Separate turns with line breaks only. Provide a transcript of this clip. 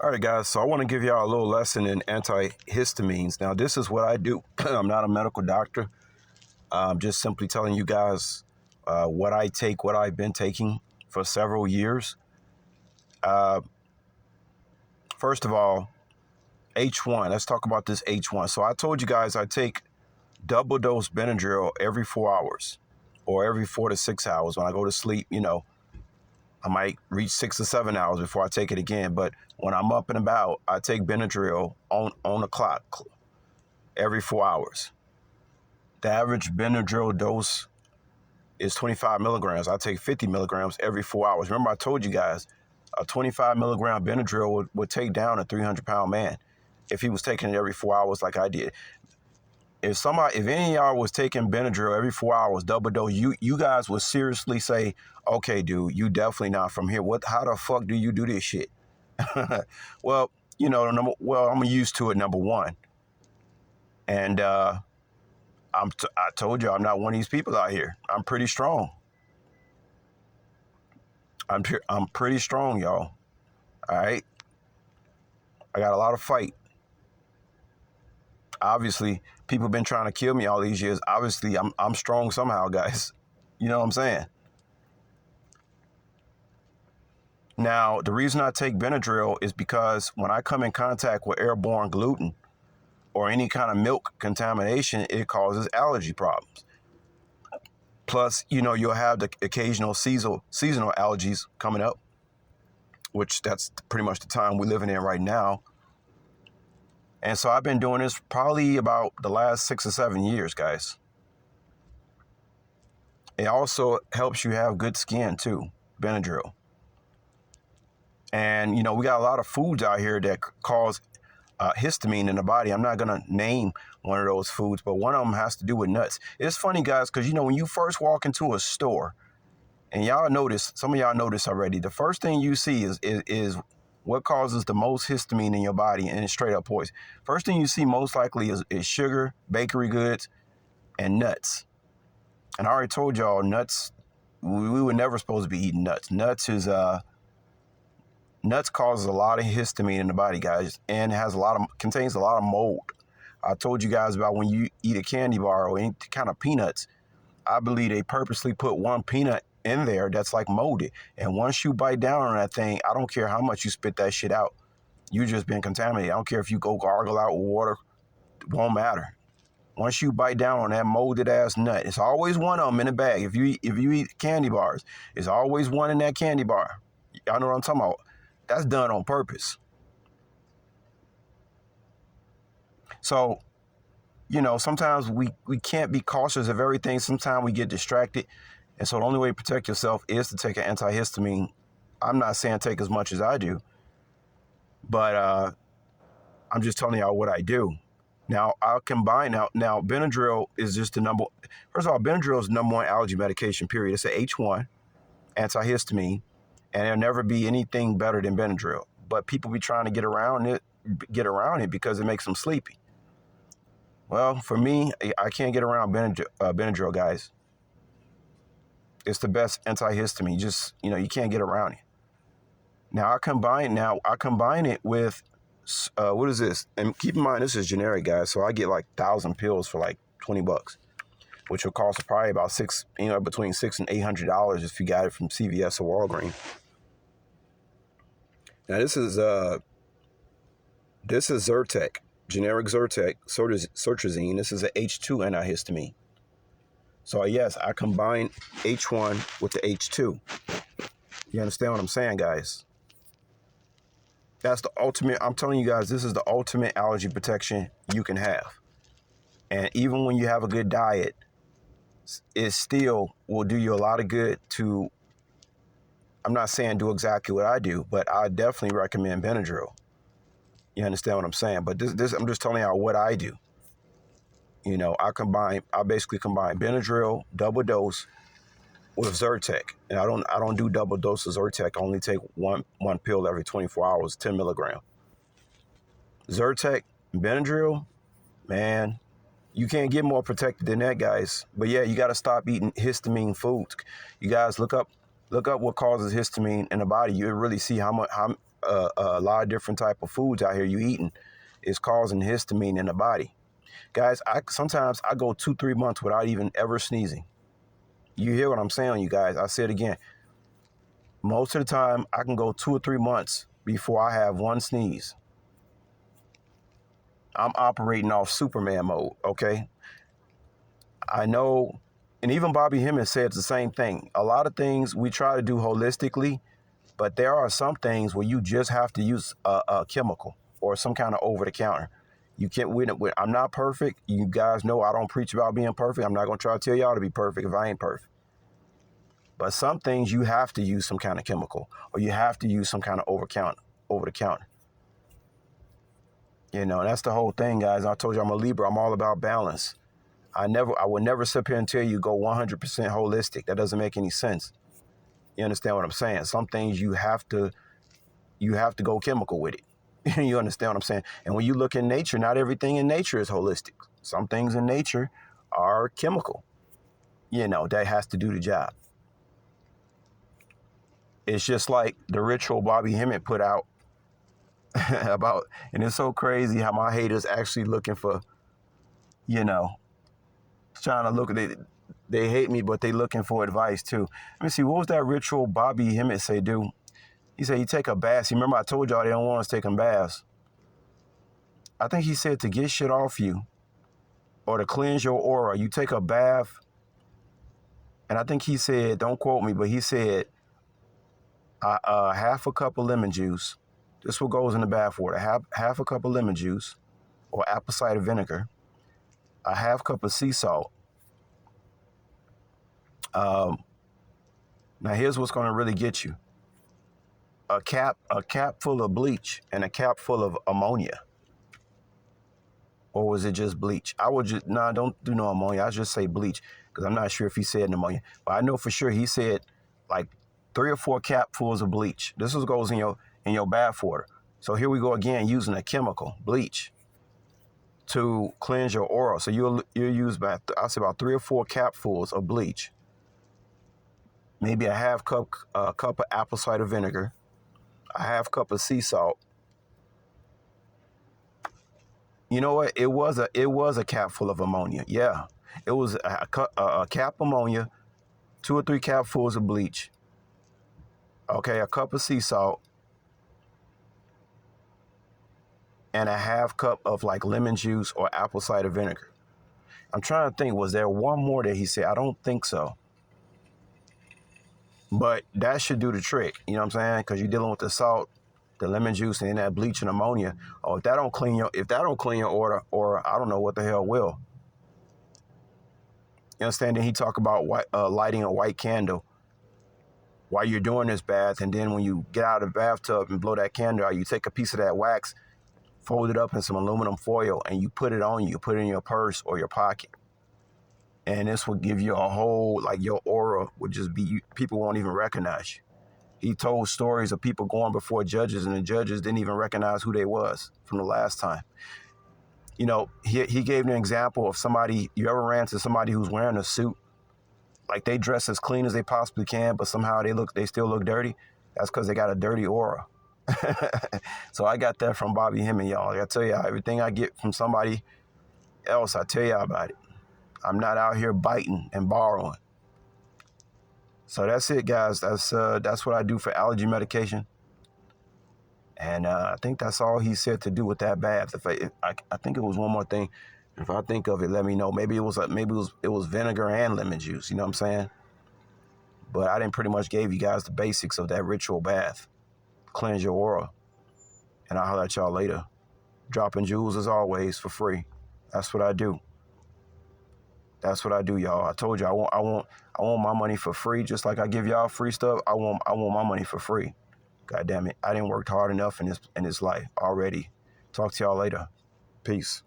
All right, guys, so I want to give y'all a little lesson in antihistamines. Now, this is what I do. I'm not a medical doctor. I'm just simply telling you guys what I take, what I've been taking for several years. Uh, First of all, H1. Let's talk about this H1. So I told you guys I take double dose Benadryl every 4 hours or every 4 to 6 hours. When I go to sleep, I might reach 6 or 7 hours before I take it again. But when I'm up and about, I take Benadryl on the clock every 4 hours. The average Benadryl dose is 25 milligrams. I take 50 milligrams every 4 hours. Remember, I told you guys a 25 milligram Benadryl would take down a 300-pound man if he was taking it every 4 hours like I did. If any of y'all was taking Benadryl every 4 hours, double dose, you guys would seriously say, okay, dude, you definitely not from here. How the fuck do you do this shit? Well, I'm used to it, number one. And I told you I'm not one of these people out here. I'm pretty strong. I'm pretty strong, y'all. All right? I got a lot of fight. Obviously, people have been trying to kill me all these years. Obviously, I'm strong somehow, guys. You know what I'm saying? Now, the reason I take Benadryl is because when I come in contact with airborne gluten or any kind of milk contamination, it causes allergy problems. Plus, you'll have the occasional seasonal allergies coming up, which that's pretty much the time we're living in right now. And so I've been doing this probably about the last 6 or 7 years, guys. It also helps you have good skin too, Benadryl. And, we got a lot of foods out here that cause histamine in the body. I'm not going to name one of those foods, but one of them has to do with nuts. It's funny, guys, because, when you first walk into a store, and some of y'all notice already, the first thing you see is what causes the most histamine in your body, and it's straight up poison. First thing you see most likely is sugar, bakery goods, and nuts. And I already told y'all nuts, we were never supposed to be eating nuts. Nuts causes a lot of histamine in the body, guys, and contains a lot of mold. I told you guys about when you eat a candy bar or any kind of peanuts, I believe they purposely put one peanut in there that's like molded. And once you bite down on that thing, I don't care how much you spit that shit out. You just been contaminated. I don't care if you go gargle out water. It won't matter. Once you bite down on that molded ass nut, it's always one of them in the bag. If you eat candy bars, it's always one in that candy bar. Y'all know what I'm talking about. That's done on purpose. So, sometimes we can't be cautious of everything. Sometimes we get distracted. And so the only way to protect yourself is to take an antihistamine. I'm not saying take as much as I do, but I'm just telling y'all what I do. Now, I'll combine now Benadryl is just first of all, Benadryl is the number one allergy medication, period. It's an H1 antihistamine, and there'll never be anything better than Benadryl. But people be trying to get around it because it makes them sleepy. Well, for me, I can't get around Benadryl, guys. It's the best antihistamine. Just, you can't get around it. Now I combine it with, what is this? And keep in mind, this is generic, guys. So I get like 1,000 pills for like $20, which will cost probably about between $600 and $800 if you got it from CVS or Walgreens. Now this is Zyrtec, generic Zyrtec, Sertrazine. This is an H2 antihistamine. So yes, I combine H1 with the H2. You understand what I'm saying, guys? That's the ultimate. I'm telling you guys, this is the ultimate allergy protection you can have. And even when you have a good diet, it still will do you a lot of good I'm not saying do exactly what I do, but I definitely recommend Benadryl. You understand what I'm saying? But this I'm just telling y'all what I do. I basically combine Benadryl, double dose, with Zyrtec. And I don't do double dose of Zyrtec. I only take one pill every 24 hours, 10 milligrams. Zyrtec, Benadryl, man, you can't get more protected than that, guys. But yeah, you got to stop eating histamine foods. You guys look up what causes histamine in the body. You really see how a lot of different type of foods out here you eating is causing histamine in the body. Guys, sometimes I go 2-3 months without even ever sneezing. You hear what I'm saying, you guys? I say it again. Most of the time, I can go 2 or 3 months before I have one sneeze. I'm operating off Superman mode, okay? I know, and even Bobby Hemmings said the same thing. A lot of things we try to do holistically, but there are some things where you just have to use a chemical or some kind of over-the-counter. You can't win it with. I'm not perfect. You guys know I don't preach about being perfect. I'm not going to try to tell y'all to be perfect if I ain't perfect. But some things you have to use some kind of chemical or you have to use some kind of over-the-counter. You know, that's the whole thing, guys. I told you I'm a Libra. I'm all about balance. I would never sit here and tell you go 100% holistic. That doesn't make any sense. You understand what I'm saying? Some things you have to go chemical with it. You understand what I'm saying? And when you look in nature, not everything in nature is holistic. Some things in nature are chemical. You know, that has to do the job. It's just like the ritual Bobby Hemmings put out about, and it's so crazy how my haters actually looking for, you know, trying to look at it. They hate me, but they looking for advice too. Let me see, what was that ritual Bobby Hemmings say do? He said you take a bath. You remember I told y'all they don't want us taking baths. I think he said to get shit off you or to cleanse your aura, you take a bath. And I think he said, don't quote me, but he said half a cup of lemon juice. This is what goes in the bath water. Half a cup of lemon juice or apple cider vinegar, a half cup of sea salt. Now here's what's going to really get you. A cap full of bleach and a cap full of ammonia. Or was it just bleach? I would just, don't do no ammonia. I just say bleach because I'm not sure if he said pneumonia. But I know for sure he said like 3 or 4 capfuls of bleach. This is what goes in your bath water. So here we go again using a chemical, bleach, to cleanse your aura. So you'll use about 3 or 4 capfuls of bleach. Maybe a half cup of apple cider vinegar, a half cup of sea salt. You know what? It was a cap full of ammonia. Yeah, it was a cap ammonia, 2 or 3 capfuls of bleach. Okay, a cup of sea salt, and a half cup of like lemon juice or apple cider vinegar. I'm trying to think, was there one more that he said? I don't think so. But that should do the trick. You know what I'm saying? Because you're dealing with the salt, the lemon juice, and then that bleach and ammonia. Oh, if that don't clean your aura, or I don't know what the hell will. You understand? Then he talk about lighting a white candle while you're doing this bath, and then when you get out of the bathtub and blow that candle out, you take a piece of that wax, fold it up in some aluminum foil, and you put it on you. You put it in your purse or your pocket. And this will give you a whole, like your aura would just be, people won't even recognize you. He told stories of people going before judges and the judges didn't even recognize who they was from the last time. You know, he gave an example of somebody, you ever ran into somebody who's wearing a suit, like they dress as clean as they possibly can, but somehow they still look dirty? That's because they got a dirty aura. So I got that from Bobby Hemmings, y'all. I tell y'all, everything I get from somebody else, I tell y'all about it. I'm not out here biting and borrowing. So that's it, guys. That's what I do for allergy medication. And I think that's all he said to do with that bath. I think it was one more thing. If I think of it, let me know. Maybe it was vinegar and lemon juice. You know what I'm saying? But I didn't pretty much gave you guys the basics of that ritual bath. Cleanse your aura. And I'll holler at y'all later. Dropping jewels as always for free. That's what I do. That's what I do, y'all. I told you I want my money for free, just like I give y'all free stuff. I want my money for free. God damn it. I didn't work hard enough in this life already. Talk to y'all later. Peace.